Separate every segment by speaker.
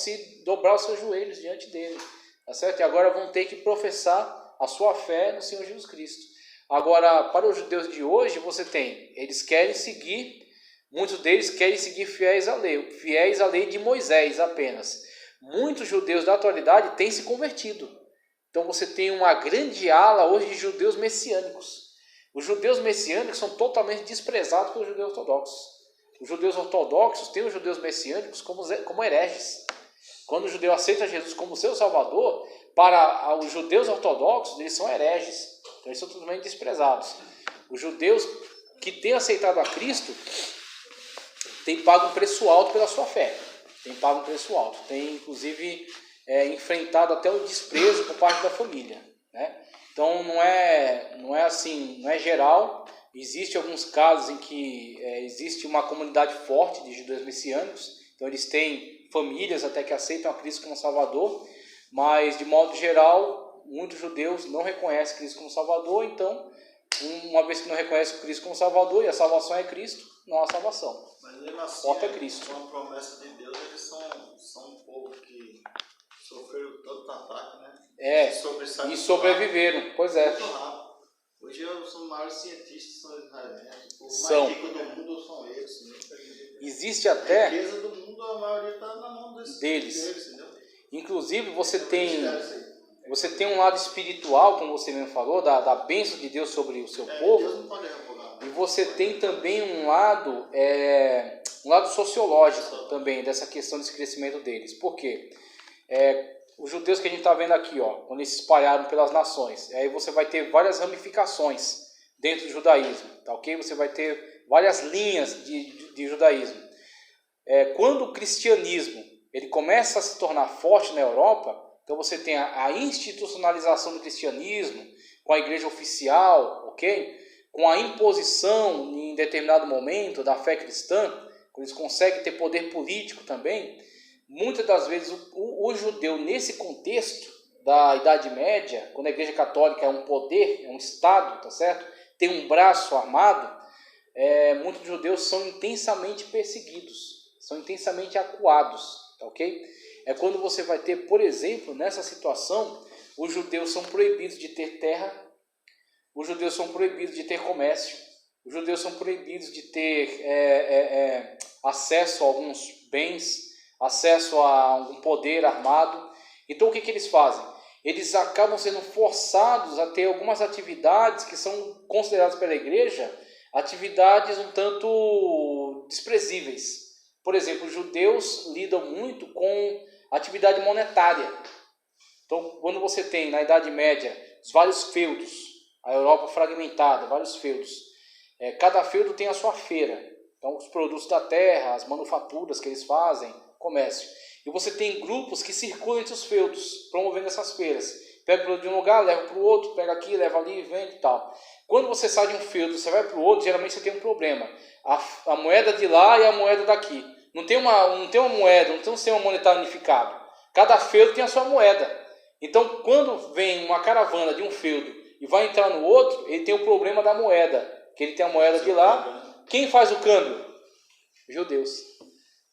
Speaker 1: se dobrar os seus joelhos diante dele, tá certo? E agora vão ter que professar a sua fé no Senhor Jesus Cristo. Agora, para os judeus de hoje, eles querem seguir, muitos deles querem seguir fiéis à lei de Moisés apenas. Muitos judeus da atualidade têm se convertido. Então você tem uma grande ala hoje de judeus messiânicos. Os judeus messiânicos são totalmente desprezados pelos judeus ortodoxos. Os judeus ortodoxos têm os judeus messiânicos como hereges. Quando o judeu aceita Jesus como seu salvador, para os judeus ortodoxos, eles são hereges. Então eles são totalmente desprezados. Os judeus que têm aceitado a Cristo têm pago um preço alto pela sua fé. Têm pago um preço alto. Têm, inclusive, enfrentado até o desprezo por parte da família, né? Então não é assim, não é geral. Existem alguns casos em que existe uma comunidade forte de judeus messiânicos. Então eles têm famílias até que aceitam a Cristo como Salvador, mas de modo geral, muitos judeus não reconhecem Cristo como Salvador. Então, uma vez que não reconhecem Cristo como Salvador e a salvação é Cristo, não há salvação.
Speaker 2: Mas mesmo assim,
Speaker 1: porta é Cristo.
Speaker 2: Com a promessa de Deus, eles são um povo que sofreram tanto ataque, né?
Speaker 1: E sobreviveram, pois é.
Speaker 2: Muito rápido. Hoje os maiores cientistas são israelenses, o
Speaker 1: São.
Speaker 2: mais rico do mundo são eles.
Speaker 1: Existe até...
Speaker 2: A riqueza do mundo, a maioria está na mão
Speaker 1: deles.
Speaker 2: Entendeu?
Speaker 1: Inclusive, você tem um lado espiritual, como você mesmo falou, da bênção de Deus sobre o seu povo.
Speaker 2: Deus não pode revogar.
Speaker 1: E você tem também um lado sociológico também, dessa questão desse crescimento deles. Por quê? Os judeus que a gente está vendo aqui, quando eles se espalharam pelas nações, aí você vai ter várias ramificações dentro do judaísmo, tá ok? Você vai ter várias linhas de judaísmo. Quando o cristianismo ele começa a se tornar forte na Europa, então você tem a institucionalização do cristianismo com a igreja oficial, ok? Com a imposição em determinado momento da fé cristã, quando eles conseguem ter poder político também. Muitas das vezes o judeu, nesse contexto da Idade Média, quando a Igreja Católica é um poder, é um Estado, tá certo? Tem um braço armado, muitos judeus são intensamente perseguidos, são intensamente acuados, tá ok? É quando você vai ter, por exemplo, nessa situação, os judeus são proibidos de ter terra, os judeus são proibidos de ter comércio, os judeus são proibidos de ter acesso a alguns bens, acesso a um poder armado. Então o que eles fazem? Eles acabam sendo forçados a ter algumas atividades que são consideradas pela igreja atividades um tanto desprezíveis. Por exemplo, os judeus lidam muito com atividade monetária. Então, quando você tem na Idade Média os vários feudos, a Europa fragmentada, vários feudos, cada feudo tem a sua feira. Então, os produtos da terra, as manufaturas que eles fazem, comércio. E você tem grupos que circulam entre os feudos, promovendo essas feiras. Pega o produto de um lugar, leva para o outro, pega aqui, leva ali, vende e tal. Quando você sai de um feudo, você vai para o outro, geralmente você tem um problema. A moeda de lá e a moeda daqui. Não tem uma moeda, não tem um sistema monetário unificado. Cada feudo tem a sua moeda. Então, quando vem uma caravana de um feudo e vai entrar no outro, ele tem o problema da moeda. Que ele tem a moeda de lá. Quem faz o câmbio? Judeus.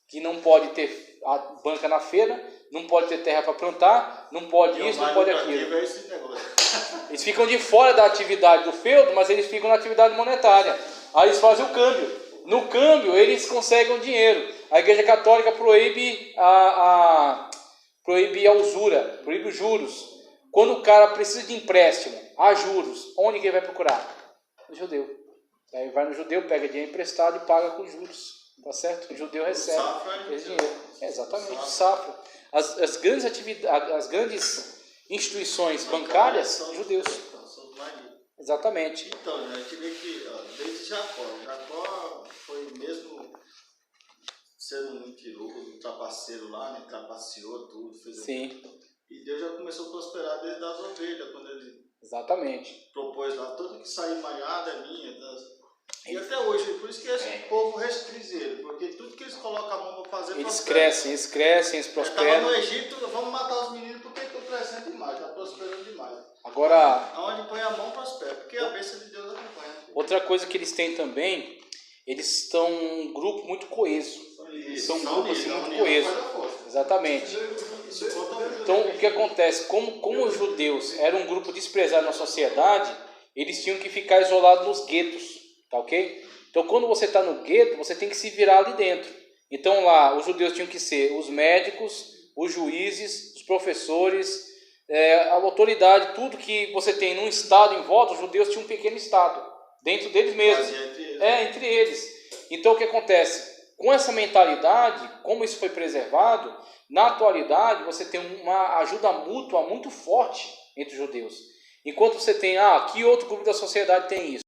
Speaker 1: Que não pode ter a banca na feira, não pode ter terra para plantar, não pode isso, não pode aquilo. Eles ficam de fora da atividade do feudo, mas eles ficam na atividade monetária. Aí eles fazem o câmbio. No câmbio, eles conseguem o dinheiro. A Igreja Católica proíbe proíbe a usura, proíbe os juros. Quando o cara precisa de empréstimo, há juros, onde que ele vai procurar? No judeu. Aí vai no judeu, pega dinheiro emprestado e paga com juros. Tá certo? O judeu recebe esse dinheiro. Exatamente, safra. As grandes instituições bancárias são judeus. Exatamente.
Speaker 2: Então, a gente vê que desde Jacó foi mesmo sendo mentiroso, trapaceiro lá, né? Trapaceou tudo, fez
Speaker 1: Sim.
Speaker 2: E Deus já começou a prosperar desde as ovelhas, quando ele
Speaker 1: exatamente
Speaker 2: propôs lá, tudo que sair malhado é minha. E até hoje, por isso que esse povo restringe ele, porque tudo que eles colocam a mão para fazer,
Speaker 1: eles crescem, eles prosperam.
Speaker 2: Estava no Egito, vamos matar os meninos porque estão crescendo demais, está prosperando demais.
Speaker 1: Agora,
Speaker 2: aonde põe a mão prospera, porque a bênção de Deus acompanha.
Speaker 1: Outra coisa que eles têm também, eles estão um grupo muito coeso. São um grupo assim, muito coeso. Exatamente. Então, o que acontece? Como os judeus eram um grupo desprezado na sociedade, eles tinham que ficar isolados nos guetos, tá ok? Então, quando você está no gueto, você tem que se virar ali dentro. Então, lá, os judeus tinham que ser os médicos, os juízes, os professores, a autoridade, tudo que você tem num estado em volta, os judeus tinham um pequeno estado, dentro deles mesmos. Entre eles. Então, o que acontece? Com essa mentalidade, como isso foi preservado, na atualidade você tem uma ajuda mútua muito forte entre os judeus. Enquanto você tem, que outro grupo da sociedade tem isso?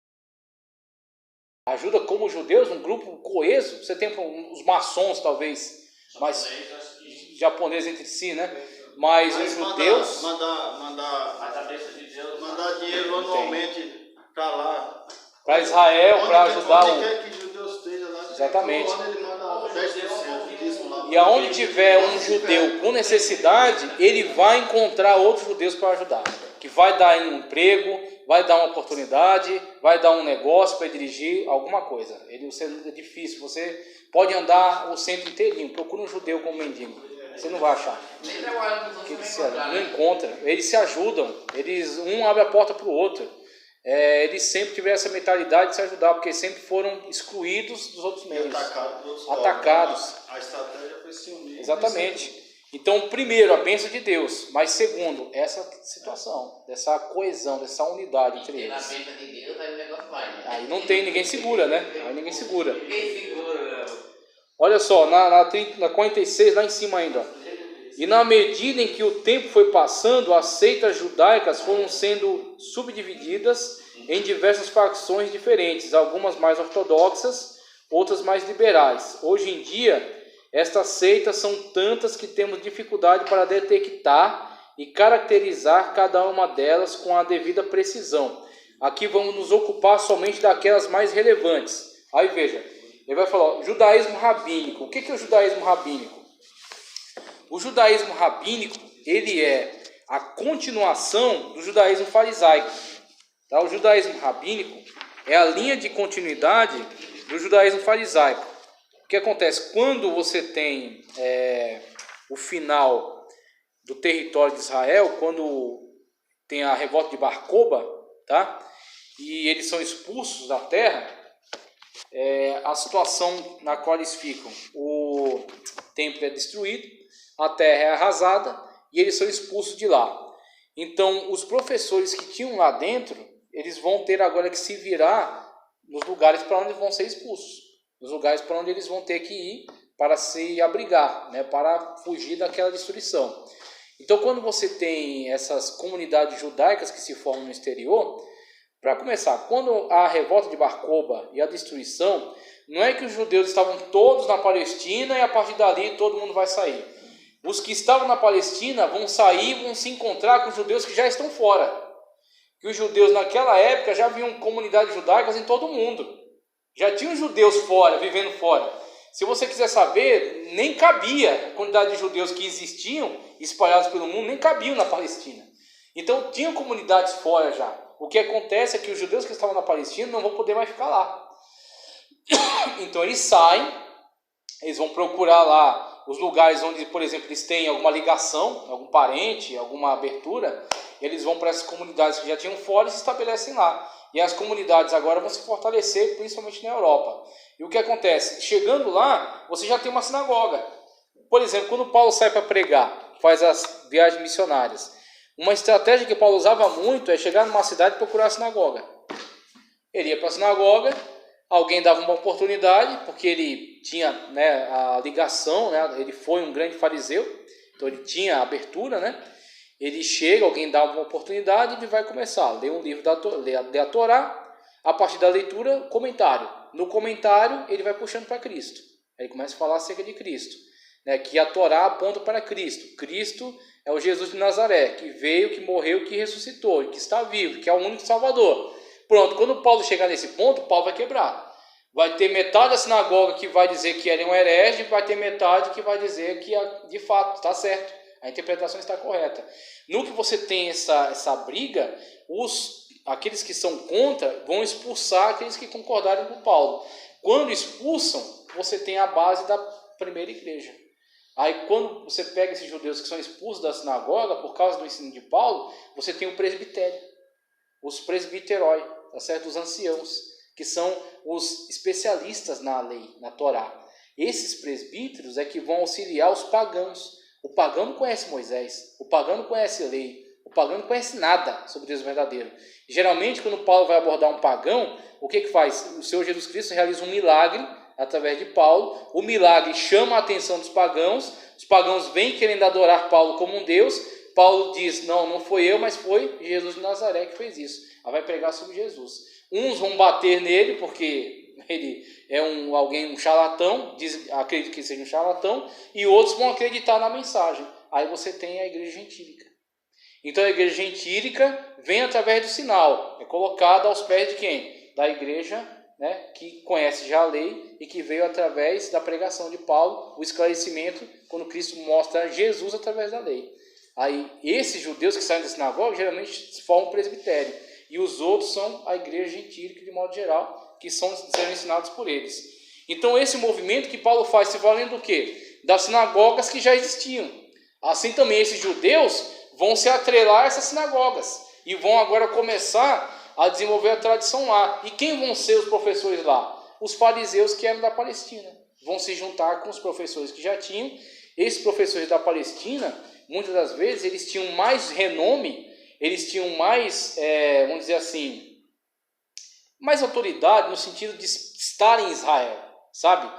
Speaker 1: Ajuda como os judeus, um grupo coeso, você tem os maçons talvez, mas japoneses entre si, né? Mas os judeus...
Speaker 2: Mandar dinheiro anualmente para lá.
Speaker 1: Para Israel, para ajudar
Speaker 2: onde quer que judeus esteja lá.
Speaker 1: Exatamente.
Speaker 2: Ele manda 10% disso lá.
Speaker 1: E aonde tiver um judeu com necessidade, ele vai encontrar outros judeus para ajudar. Que vai dar um emprego, vai dar uma oportunidade, vai dar um negócio para dirigir alguma coisa. É difícil, você pode andar o centro inteirinho, procura um judeu como mendigo. Você não vai achar. Não encontra. Eles se ajudam, um abre a porta para o outro. Eles sempre tiveram essa mentalidade de se ajudar, porque sempre foram excluídos dos outros meios. Atacados.
Speaker 2: A estratégia foi se unir.
Speaker 1: Exatamente. Então, primeiro, a bênção de Deus, mas segundo, essa situação, dessa coesão, dessa unidade entre eles.
Speaker 3: Na bênção de Deus, aí o negócio vai, né?
Speaker 1: Aí não tem, ninguém segura, né? Aí ninguém segura.
Speaker 3: Ninguém segura.
Speaker 1: Olha só, na 46, lá em cima ainda, ó. E na medida em que o tempo foi passando, as seitas judaicas foram sendo subdivididas em diversas facções diferentes, algumas mais ortodoxas, outras mais liberais. Hoje em dia, estas seitas são tantas que temos dificuldade para detectar e caracterizar cada uma delas com a devida precisão. Aqui vamos nos ocupar somente daquelas mais relevantes. Aí veja, ele vai falar, judaísmo rabínico. O que é o judaísmo rabínico? O judaísmo rabínico, ele é a continuação do judaísmo farisaico. Tá? O judaísmo rabínico é a linha de continuidade do judaísmo farisaico. O que acontece? Quando você tem o final do território de Israel, quando tem a revolta de Bar Koba, tá? E eles são expulsos da terra, a situação na qual eles ficam, o templo é destruído, a terra é arrasada e eles são expulsos de lá. Então, os professores que tinham lá dentro, eles vão ter agora que se virar nos lugares para onde vão ser expulsos, nos lugares para onde eles vão ter que ir para se abrigar, né, para fugir daquela destruição. Então, quando você tem essas comunidades judaicas que se formam no exterior, para começar, quando a revolta de Bar Koba e a destruição, não é que os judeus estavam todos na Palestina e a partir dali todo mundo vai sair. Os que estavam na Palestina vão sair, vão se encontrar com os judeus que já estão fora. Que os judeus naquela época já haviam comunidades judaicas em todo o mundo. Já tinham judeus fora, vivendo fora. Se você quiser saber, nem cabia a quantidade de judeus que existiam, espalhados pelo mundo, nem cabiam na Palestina. Então tinham comunidades fora já. O que acontece é que os judeus que estavam na Palestina não vão poder mais ficar lá. Então eles saem, eles vão procurar lá os lugares onde, por exemplo, eles têm alguma ligação, algum parente, alguma abertura, eles vão para essas comunidades que já tinham fora e se estabelecem lá. E as comunidades agora vão se fortalecer, principalmente na Europa. E o que acontece? Chegando lá, você já tem uma sinagoga. Por exemplo, quando Paulo sai para pregar, faz as viagens missionárias, uma estratégia que Paulo usava muito é chegar numa cidade e procurar a sinagoga. Ele ia para a sinagoga, alguém dava uma oportunidade, porque ele tinha, né, a ligação, né, ele foi um grande fariseu, então ele tinha a abertura, né? Ele chega, alguém dá uma oportunidade e ele vai começar a ler um livro da Torá, a partir da leitura, comentário. No comentário, ele vai puxando para Cristo. Aí ele começa a falar acerca de Cristo, né, que a Torá aponta para Cristo. Cristo é o Jesus de Nazaré, que veio, que morreu, que ressuscitou, que está vivo, que é o único Salvador. Pronto, quando Paulo chegar nesse ponto, Paulo vai quebrar. Vai ter metade da sinagoga que vai dizer que ele é um herege, vai ter metade que vai dizer que de fato está certo, a interpretação está correta. No que você tem essa briga, aqueles que são contra vão expulsar aqueles que concordarem com Paulo. Quando expulsam, você tem a base da primeira igreja. Aí quando você pega esses judeus que são expulsos da sinagoga por causa do ensino de Paulo, você tem o presbitério, os presbiteroi, tá certo? Os anciãos, que são os especialistas na lei, na Torá. Esses presbíteros é que vão auxiliar os pagãos. O pagão não conhece Moisés, o pagão não conhece lei, o pagão não conhece nada sobre Deus verdadeiro. Geralmente, quando Paulo vai abordar um pagão, o que faz? O Senhor Jesus Cristo realiza um milagre através de Paulo. O milagre chama a atenção dos pagãos. Os pagãos vêm querendo adorar Paulo como um Deus. Paulo diz, não foi eu, mas foi Jesus de Nazaré que fez isso. Aí vai pregar sobre Jesus. Uns vão bater nele, porque ele é um charlatão, acredito que seja um charlatão, e outros vão acreditar na mensagem. Aí você tem a igreja gentílica. Então a igreja gentílica vem através do sinal, é colocada aos pés de quem? Da igreja, né, que conhece já a lei e que veio através da pregação de Paulo, o esclarecimento, quando Cristo mostra Jesus através da lei. Aí esses judeus que saem da sinagoga geralmente formam um presbitério, e os outros são a igreja gentílica de modo geral, que são ensinados por eles. Então esse movimento que Paulo faz se valendo do quê? Das sinagogas que já existiam. Assim também esses judeus vão se atrelar a essas sinagogas e vão agora começar a desenvolver a tradição lá. E quem vão ser os professores lá? Os fariseus que eram da Palestina. Vão se juntar com os professores que já tinham. Esses professores da Palestina, muitas das vezes, eles tinham mais renome, eles tinham mais, vamos dizer assim, mais autoridade no sentido de estar em Israel, sabe?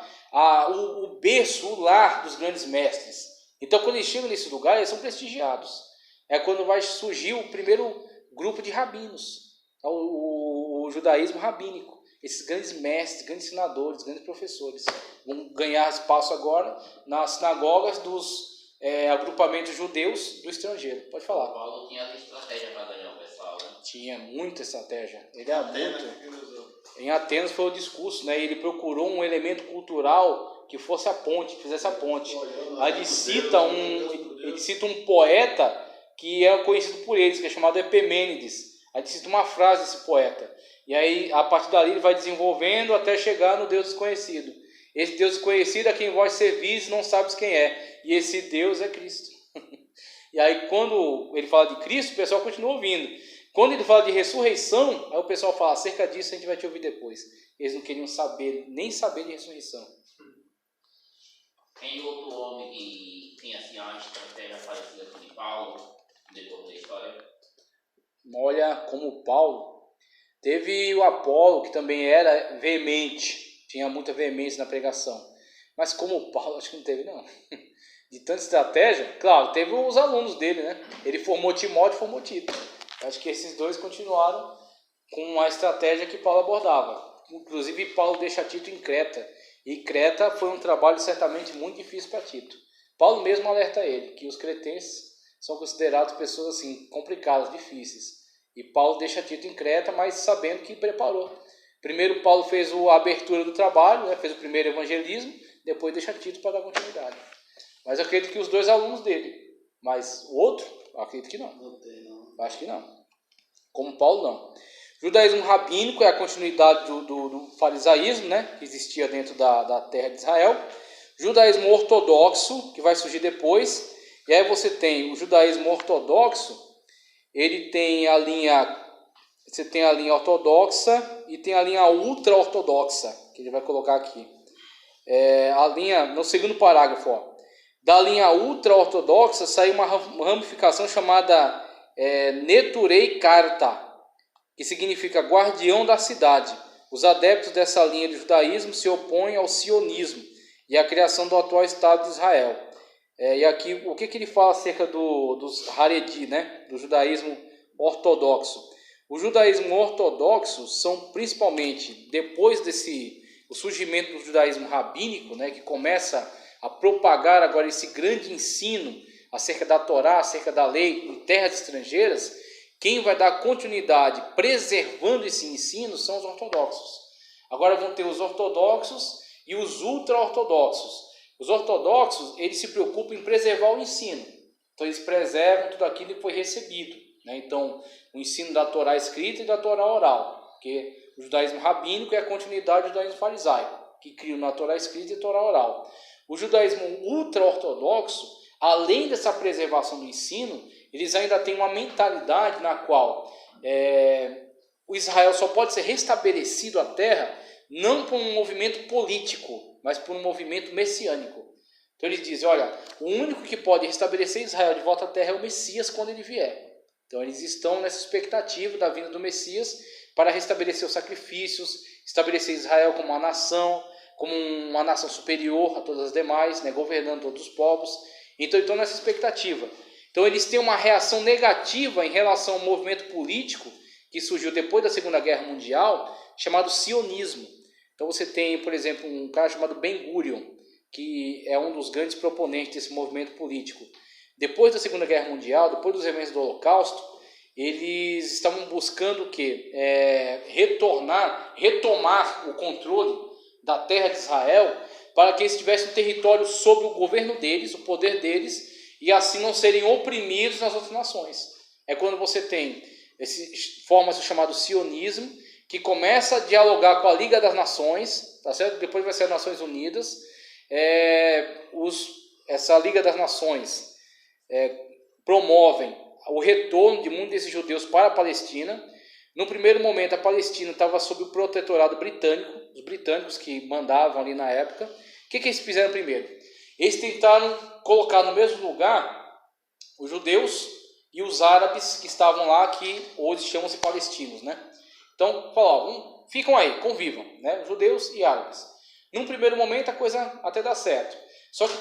Speaker 1: O berço, o lar dos grandes mestres. Então, quando eles chegam nesse lugar, eles são prestigiados. É quando vai surgir o primeiro grupo de rabinos, o judaísmo rabínico. Esses grandes mestres, grandes ensinadores, grandes professores vão ganhar espaço agora nas sinagogas dos agrupamentos judeus do estrangeiro. Pode falar.
Speaker 3: Paulo tinha estratégia para ganhar o pessoal, né?
Speaker 1: Tinha muita estratégia. Ele era muito. Em Atenas foi o discurso, né? Ele procurou um elemento cultural que fosse a ponte, que fizesse a ponte. Aí ele cita um poeta que é conhecido por eles, que é chamado Epimênides. Aí ele cita uma frase desse poeta. E aí, a partir dali, ele vai desenvolvendo até chegar no Deus desconhecido. Esse Deus desconhecido é quem vós servis e não sabes quem é. E esse Deus é Cristo. E aí, quando ele fala de Cristo, o pessoal continua ouvindo. Quando ele fala de ressurreição, aí o pessoal fala, acerca disso a gente vai te ouvir depois. Eles não queriam nem saber de ressurreição.
Speaker 3: Tem outro homem que tem assim uma estratégia parecida com de Paulo, depois da história?
Speaker 1: Olha, como Paulo, teve o Apolo, que também era veemente, tinha muita veemência na pregação. Mas como Paulo, acho que não teve não. De tanta estratégia, claro, teve os alunos dele, né? Ele formou Timóteo e formou Tito. Acho que esses dois continuaram com a estratégia que Paulo abordava. Inclusive, Paulo deixa Tito em Creta. E Creta foi um trabalho certamente muito difícil para Tito. Paulo mesmo alerta ele que os cretenses são considerados pessoas assim complicadas, difíceis. E Paulo deixa Tito em Creta, mas sabendo que preparou. Primeiro Paulo fez a abertura do trabalho, né? Fez o primeiro evangelismo, depois deixa Tito para dar continuidade. Mas eu acredito que os dois alunos dele. Mas o outro, eu acredito que não.
Speaker 2: Não tem, não.
Speaker 1: Acho que não. Como Paulo, não. Judaísmo rabínico é a continuidade do farisaísmo, né, que existia dentro da terra de Israel. Judaísmo ortodoxo, que vai surgir depois. E aí você tem o judaísmo ortodoxo, ele tem a linha... Você tem a linha ortodoxa e tem a linha ultra-ortodoxa, que ele vai colocar aqui. A linha, no segundo parágrafo, ó. Da linha ultra-ortodoxa saiu uma ramificação chamada Neturei Karta, que significa guardião da cidade. Os adeptos dessa linha de judaísmo se opõem ao sionismo e à criação do atual Estado de Israel. E aqui, o que ele fala acerca dos Haredi, né? Do judaísmo ortodoxo? O judaísmo ortodoxo são principalmente, depois o surgimento do judaísmo rabínico, né? Que começa a propagar agora esse grande ensino acerca da Torá, acerca da lei em terras estrangeiras. Quem vai dar continuidade preservando esse ensino são os ortodoxos. Agora vão ter os ortodoxos e os ultra-ortodoxos. Os ortodoxos, eles se preocupam em preservar o ensino. Então eles preservam tudo aquilo que foi recebido, né? Então, o ensino da Torá escrita e da Torá oral, porque o judaísmo rabínico é a continuidade do judaísmo farisaico, que criam na Torá escrita e Torá oral. O judaísmo ultra-ortodoxo, além dessa preservação do ensino, eles ainda têm uma mentalidade na qual o Israel só pode ser restabelecido à terra não por um movimento político, mas por um movimento messiânico. Então eles dizem, olha, o único que pode restabelecer Israel de volta à terra é o Messias quando ele vier. Então eles estão nessa expectativa da vinda do Messias para restabelecer os sacrifícios, estabelecer Israel como uma nação superior a todas as demais, né, governando todos os povos. Então estão nessa expectativa. Então eles têm uma reação negativa em relação ao movimento político que surgiu depois da Segunda Guerra Mundial, chamado sionismo. Então você tem, por exemplo, um cara chamado Ben-Gurion, que é um dos grandes proponentes desse movimento político. Depois da Segunda Guerra Mundial, depois dos eventos do Holocausto, eles estavam buscando o quê? Retomar o controle da terra de Israel, para que eles tivessem um território sob o governo deles, o poder deles, e assim não serem oprimidos nas outras nações. É quando você tem forma-se o chamado sionismo, que começa a dialogar com a Liga das Nações, tá certo? Depois vai ser as Nações Unidas. Essa Liga das Nações promovem o retorno de muitos desses judeus para a Palestina. No primeiro momento, a Palestina estava sob o protetorado britânico, os britânicos que mandavam ali na época. O que eles fizeram primeiro? Eles tentaram colocar no mesmo lugar os judeus e os árabes que estavam lá, que hoje chamam-se palestinos, né? Então, falaram, ficam aí, convivam, né? Judeus e árabes. Num primeiro momento, a coisa até dá certo. Só que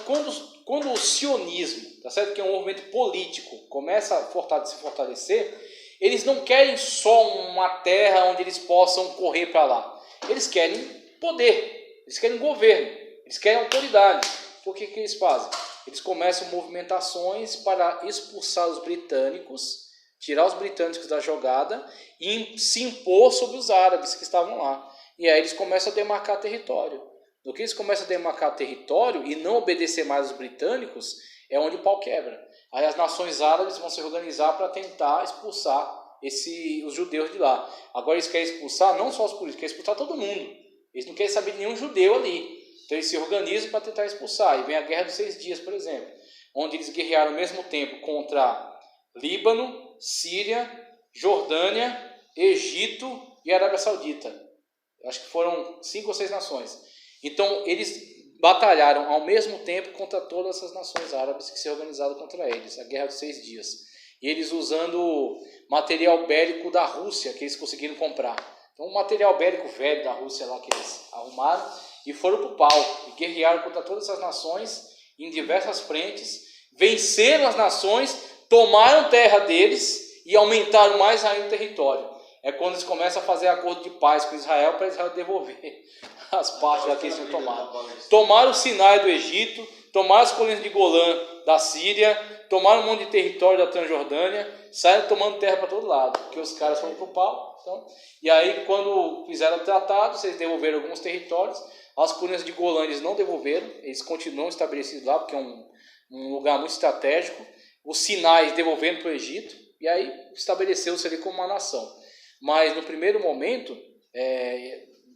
Speaker 1: quando o sionismo, tá certo? Que é um movimento político, começa a se fortalecer, eles não querem só uma terra onde eles possam correr para lá. Eles querem poder, eles querem governo, eles querem autoridade. Então, o que eles fazem? Eles começam movimentações para expulsar os britânicos, tirar os britânicos da jogada e se impor sobre os árabes que estavam lá. E aí eles começam a demarcar território. No que eles começam a demarcar território e não obedecer mais aos britânicos, é onde o pau quebra. Aí as nações árabes vão se organizar para tentar expulsar os judeus de lá. Agora eles querem expulsar não só os políticos, querem expulsar todo mundo. Eles não querem saber de nenhum judeu ali. Então eles se organizam para tentar expulsar. E vem a Guerra dos 6 Dias, por exemplo, onde eles guerrearam ao mesmo tempo contra Líbano, Síria, Jordânia, Egito e Arábia Saudita. Acho que foram 5 ou 6 nações. Então eles batalharam ao mesmo tempo contra todas essas nações árabes que se organizaram contra eles. A Guerra dos 6 Dias. E eles usando material bélico da Rússia que eles conseguiram comprar. Então um material bélico velho da Rússia lá que eles arrumaram e foram para o pau. E guerrearam contra todas essas nações em diversas frentes. Venceram as nações, tomaram terra deles e aumentaram mais ainda o território. É quando eles começam a fazer acordo de paz com Israel para Israel devolver as partes que eles tinham tomado. Tomaram o Sinai do Egito, tomaram as colinas de Golã da Síria, tomaram um monte de território da Transjordânia, saíram tomando terra para todo lado, porque os caras foram para o pau. Então, e aí, quando fizeram o tratado, eles devolveram alguns territórios. As colinas de Golã eles não devolveram, eles continuam estabelecidos lá, porque é um lugar muito estratégico. Os Sinais devolvendo para o Egito, e aí estabeleceu-se ali como uma nação. Mas no primeiro momento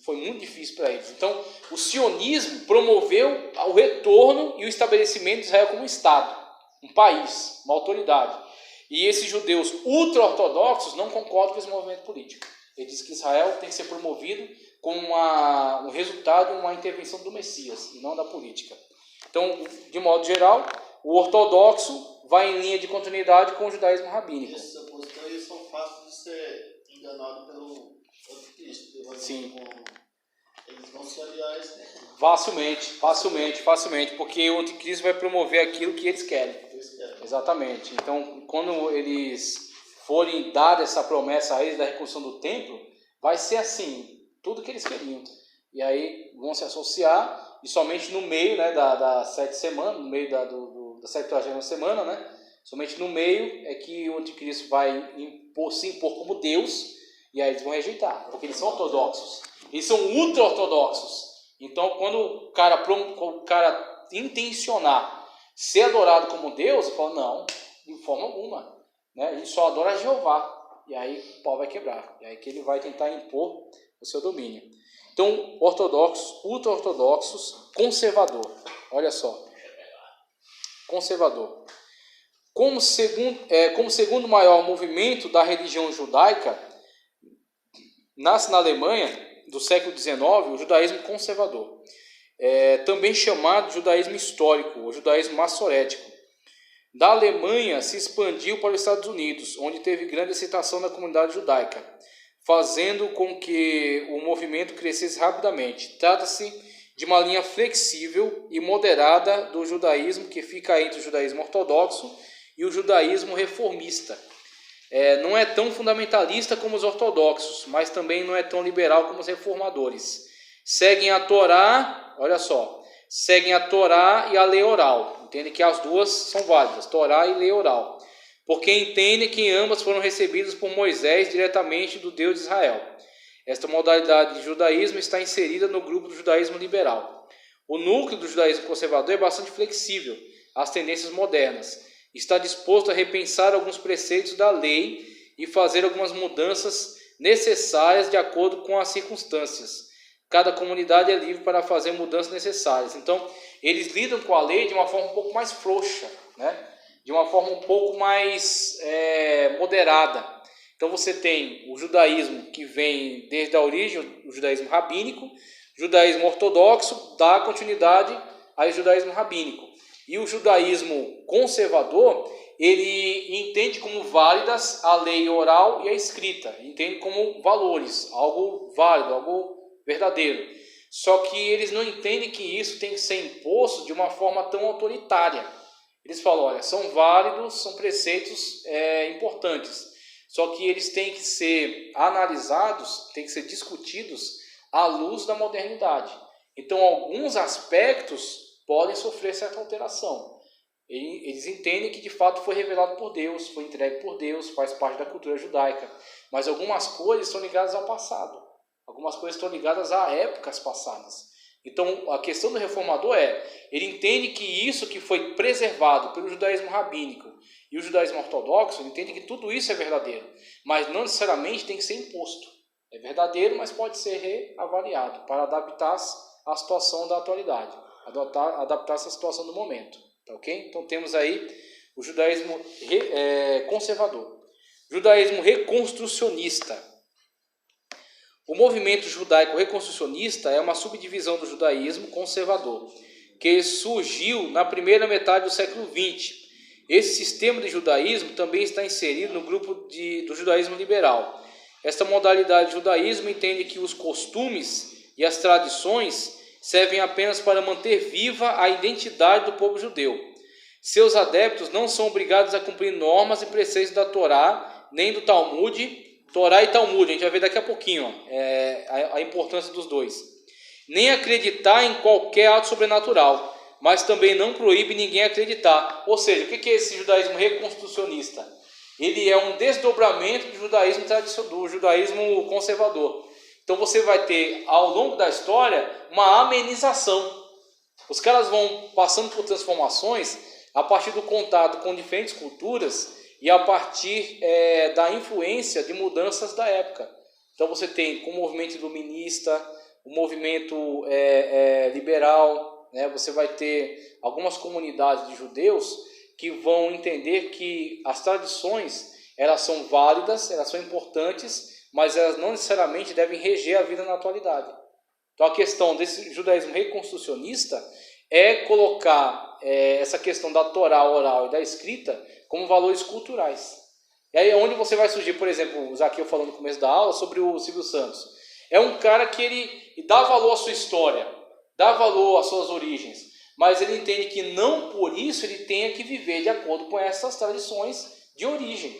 Speaker 1: foi muito difícil para eles. Então o sionismo promoveu o retorno e o estabelecimento de Israel como um Estado, um país, uma autoridade. E esses judeus ultra-ortodoxos não concordam com esse movimento político. Eles dizem que Israel tem que ser promovido como um resultado de uma intervenção do Messias e não da política. Então, de modo geral, o ortodoxo vai em linha de continuidade com o judaísmo rabínico.
Speaker 2: Esses opositores são fáceis de ser enganados pelo anticristo.
Speaker 1: Sim.
Speaker 2: Eles vão se aliar a esse...
Speaker 1: Facilmente, porque o anticristo vai promover aquilo que eles querem. Exatamente. Então, quando eles forem dar essa promessa a eles da reconstrução do templo, vai ser assim, tudo que eles queriam. E aí vão se associar, e somente no meio, né, da 7 semanas, no meio da 70ª semana, né, somente no meio é que o anticristo vai se impor como Deus, e aí eles vão rejeitar, porque eles são ortodoxos, eles são ultra-ortodoxos. Então, quando o cara intencionar ser adorado como Deus, ele fala, não, de forma alguma, né, a gente só adora Jeová, e aí o pau vai quebrar, e aí que ele vai tentar impor o seu domínio. Então, ortodoxos, ultra-ortodoxos, conservador. Olha só. Conservador. Como segundo maior movimento da religião judaica, nasce na Alemanha, do século XIX, o judaísmo conservador. Também chamado de judaísmo histórico, ou judaísmo massorético. Da Alemanha se expandiu para os Estados Unidos, onde teve grande aceitação da comunidade judaica, fazendo com que o movimento crescesse rapidamente. Trata-se de uma linha flexível e moderada do judaísmo que fica entre o judaísmo ortodoxo e o judaísmo reformista. Não é tão fundamentalista como os ortodoxos, mas também não é tão liberal como os reformadores. Seguem a Torá, olha só, seguem a Torá e a lei oral. Entende que as duas são válidas, Torá e lei oral. Porque entendem que ambas foram recebidas por Moisés diretamente do Deus de Israel. Esta modalidade de judaísmo está inserida no grupo do judaísmo liberal. O núcleo do judaísmo conservador é bastante flexível às tendências modernas. Está disposto a repensar alguns preceitos da lei e fazer algumas mudanças necessárias de acordo com as circunstâncias. Cada comunidade é livre para fazer mudanças necessárias. Então, eles lidam com a lei de uma forma um pouco mais frouxa, né? De uma forma um pouco mais moderada. Então você tem o judaísmo que vem desde a origem, o judaísmo rabínico, o judaísmo ortodoxo dá continuidade ao judaísmo rabínico. E o judaísmo conservador, ele entende como válidas a lei oral e a escrita, entende como valores, algo válido, algo verdadeiro. Só que eles não entendem que isso tem que ser imposto de uma forma tão autoritária. Eles falam, olha, são válidos, são preceitos importantes. Só que eles têm que ser analisados, têm que ser discutidos à luz da modernidade. Então, alguns aspectos podem sofrer certa alteração. Eles entendem que de fato foi revelado por Deus, foi entregue por Deus, faz parte da cultura judaica. Mas algumas coisas estão ligadas ao passado. Algumas coisas estão ligadas a épocas passadas. Então, a questão do reformador ele entende que isso que foi preservado pelo judaísmo rabínico e o judaísmo ortodoxo, ele entende que tudo isso é verdadeiro, mas não necessariamente tem que ser imposto. É verdadeiro, mas pode ser reavaliado para adaptar-se à situação da atualidade, adaptar-se à situação do momento. Tá, ok? Então, temos aí o judaísmo conservador. Judaísmo reconstrucionista. O movimento judaico reconstrucionista é uma subdivisão do judaísmo conservador, que surgiu na primeira metade do século XX. Esse sistema de judaísmo também está inserido no grupo do judaísmo liberal. Esta modalidade de judaísmo entende que os costumes e as tradições servem apenas para manter viva a identidade do povo judeu. Seus adeptos não são obrigados a cumprir normas e preceitos da Torá, nem do Talmud. Torá e Talmud, a gente vai ver daqui a pouquinho a importância dos dois. Nem acreditar em qualquer ato sobrenatural, mas também não proíbe ninguém acreditar. Ou seja, o que é esse judaísmo reconstrucionista? Ele é um desdobramento do judaísmo conservador. Então você vai ter, ao longo da história, uma amenização. Os caras vão passando por transformações a partir do contato com diferentes culturas e a partir da influência de mudanças da época. Então você tem com o movimento iluminista, o movimento liberal, né? Você vai ter algumas comunidades de judeus que vão entender que as tradições elas são válidas, elas são importantes, mas elas não necessariamente devem reger a vida na atualidade. Então a questão desse judaísmo reconstrucionista é colocar essa questão da Torá oral e da escrita como valores culturais. E aí é onde você vai surgir, por exemplo, o Zaqueu falando no começo da aula sobre o Silvio Santos. É um cara que ele dá valor à sua história, dá valor às suas origens, mas ele entende que não por isso ele tenha que viver de acordo com essas tradições de origem.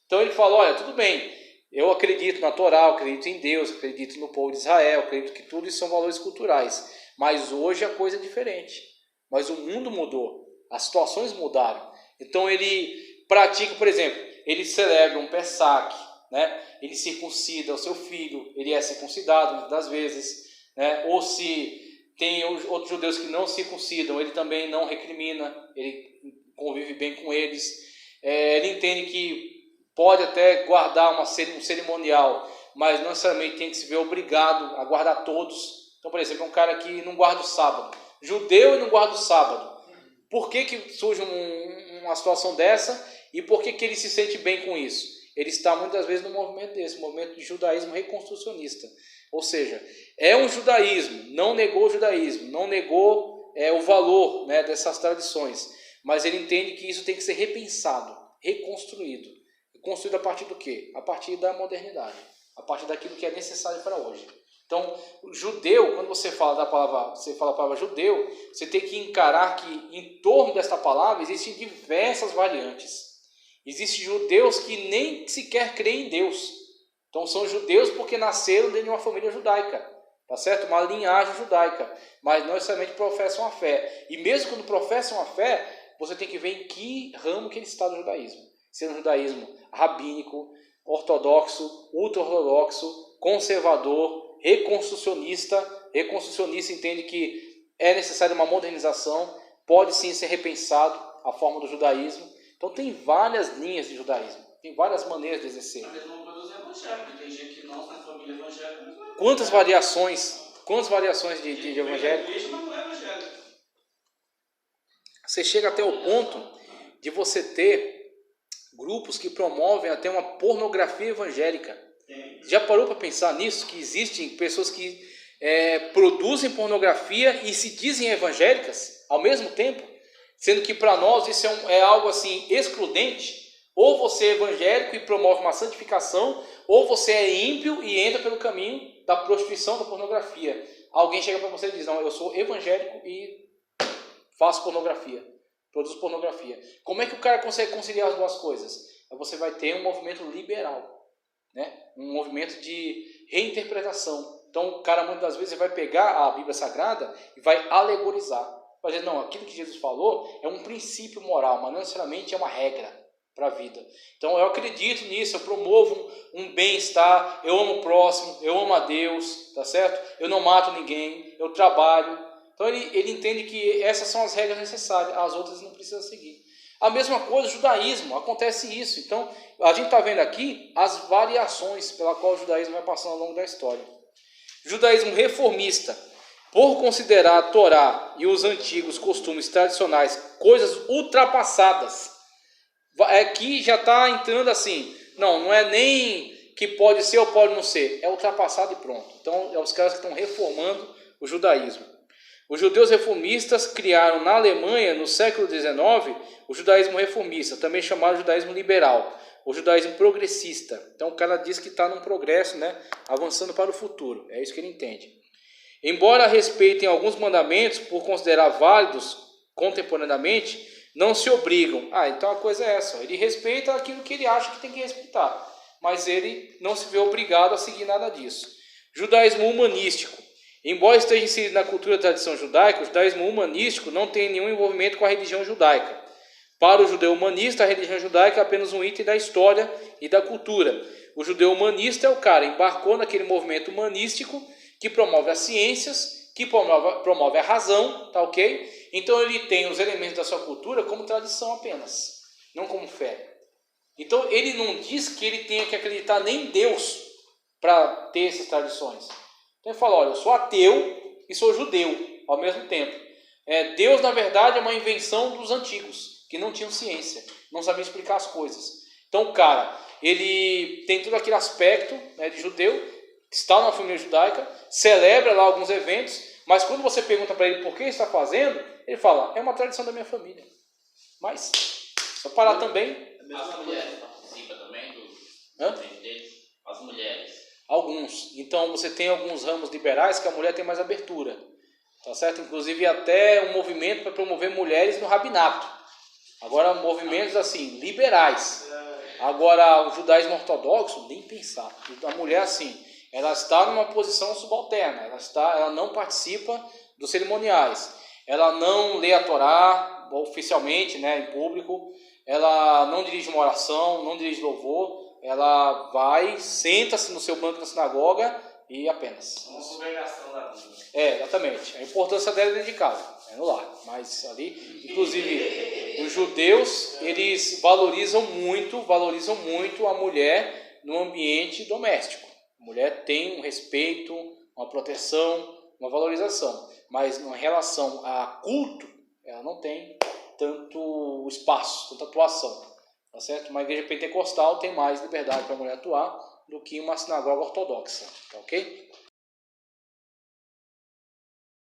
Speaker 1: Então ele fala, olha, tudo bem, eu acredito na Torá, eu acredito em Deus, eu acredito no povo de Israel, eu acredito que tudo isso são valores culturais, mas hoje a coisa é diferente. Mas o mundo mudou, as situações mudaram. Então ele pratica, por exemplo, ele celebra um Pessach, né? Ele circuncida o seu filho, ele é circuncidado muitas das vezes, né? Ou se tem outros judeus que não circuncidam, ele também não recrimina, ele convive bem com eles. Ele entende que pode até guardar um cerimonial, mas não necessariamente tem que se ver obrigado a guardar todos. Então, por exemplo, um cara que não guarda o sábado, judeu e não guarda o sábado. Por que surge uma situação dessa e por que ele se sente bem com isso? Ele está muitas vezes no movimento desse, movimento de judaísmo reconstrucionista. Ou seja, é um judaísmo, não negou o judaísmo, não negou o valor, né, dessas tradições, mas ele entende que isso tem que ser repensado, reconstruído. Construído a partir do quê? A partir da modernidade, a partir daquilo que é necessário para hoje. Então, o judeu, quando você fala a palavra judeu, você tem que encarar que em torno desta palavra existem diversas variantes. Existem judeus que nem sequer creem em Deus. Então, são judeus porque nasceram dentro de uma família judaica, tá certo? Uma linhagem judaica, mas não necessariamente professam a fé. E mesmo quando professam a fé, você tem que ver em que ramo que ele está do judaísmo. Sendo um judaísmo rabínico, ortodoxo, ultra-ortodoxo, conservador, reconstrucionista. Reconstrucionista entende que é necessária uma modernização, pode sim ser repensado a forma do judaísmo. Então tem várias linhas de judaísmo, tem várias maneiras de exercer.
Speaker 3: Mas não todos evangélicos, tem gente que não na família evangélica.
Speaker 1: Quantas variações de evangélico?
Speaker 3: Mas não é evangélico.
Speaker 1: Você chega até o ponto de você ter grupos que promovem até uma pornografia evangélica. Já parou para pensar nisso? Que existem pessoas que produzem pornografia e se dizem evangélicas ao mesmo tempo? Sendo que para nós isso é algo assim excludente. Ou você é evangélico e promove uma santificação, ou você é ímpio e entra pelo caminho da prostituição, da pornografia. Alguém chega para você e diz, não, eu sou evangélico e faço pornografia, produzo pornografia. Como é que o cara consegue conciliar as duas coisas? Você vai ter um movimento liberal, né? Um movimento de reinterpretação. Então o cara muitas das vezes vai pegar a Bíblia Sagrada e vai alegorizar. Vai dizer, não, aquilo que Jesus falou é um princípio moral, mas não necessariamente é uma regra para a vida. Então eu acredito nisso, eu promovo um bem-estar, eu amo o próximo, eu amo a Deus, tá certo? Eu não mato ninguém, eu trabalho. Então ele entende que essas são as regras necessárias, as outras não precisa seguir. A mesma coisa, o judaísmo, acontece isso. Então a gente está vendo aqui as variações pela qual o judaísmo vai passando ao longo da história. Judaísmo reformista, por considerar a Torá e os antigos costumes tradicionais coisas ultrapassadas, aqui já está entrando assim, não é nem que pode ser ou pode não ser, é ultrapassado e pronto. Então, é os caras que estão reformando o judaísmo. Os judeus reformistas criaram na Alemanha, no século XIX, o judaísmo reformista, também chamado judaísmo liberal, o judaísmo progressista. Então, o cara diz que está num progresso, né, avançando para o futuro, é isso que ele entende. Embora respeitem alguns mandamentos por considerar válidos contemporaneamente, não se obrigam. Então a coisa é essa. Ele respeita aquilo que ele acha que tem que respeitar, mas ele não se vê obrigado a seguir nada disso. Judaísmo humanístico. Embora esteja inserido na cultura e tradição judaica, o judaísmo humanístico não tem nenhum envolvimento com a religião judaica. Para o judeu humanista, a religião judaica é apenas um item da história e da cultura. O judeu humanista é o cara que embarcou naquele movimento humanístico que promove as ciências, que promove a razão, tá ok? Então ele tem os elementos da sua cultura como tradição apenas, não como fé. Então ele não diz que ele tenha que acreditar nem em Deus para ter essas tradições. Então ele fala, olha, eu sou ateu e sou judeu ao mesmo tempo. Deus, na verdade, é uma invenção dos antigos, que não tinham ciência, não sabiam explicar as coisas. Então o cara, ele tem todo aquele aspecto, né, de judeu, está numa família judaica, celebra lá alguns eventos, mas quando você pergunta para ele por que ele está fazendo, ele fala, é uma tradição da minha família. Mas, só parar também...
Speaker 3: As mulheres participam também do deles? As mulheres.
Speaker 1: Alguns. Então você tem alguns ramos liberais que a mulher tem mais abertura. Tá certo? Inclusive até um movimento para promover mulheres no rabinato. Agora movimentos assim, liberais. Agora o judaísmo ortodoxo, nem pensar. A mulher assim, ela está numa posição subalterna. Ela não participa dos cerimoniais. Ela não lê a Torá oficialmente, né, em público. Ela não dirige uma oração, não dirige louvor. Ela vai, senta-se no seu banco na sinagoga e apenas.
Speaker 3: Uma subvergação da vida.
Speaker 1: Exatamente. A importância dela é dentro de casa, é no lar. Mas ali, inclusive, os judeus, eles valorizam muito a mulher no ambiente doméstico. A mulher tem um respeito, uma proteção, uma valorização. Mas em relação a culto, ela não tem tanto espaço, tanta atuação. Tá certo? Uma igreja pentecostal tem mais liberdade para a mulher atuar do que uma sinagoga ortodoxa. Tá ok?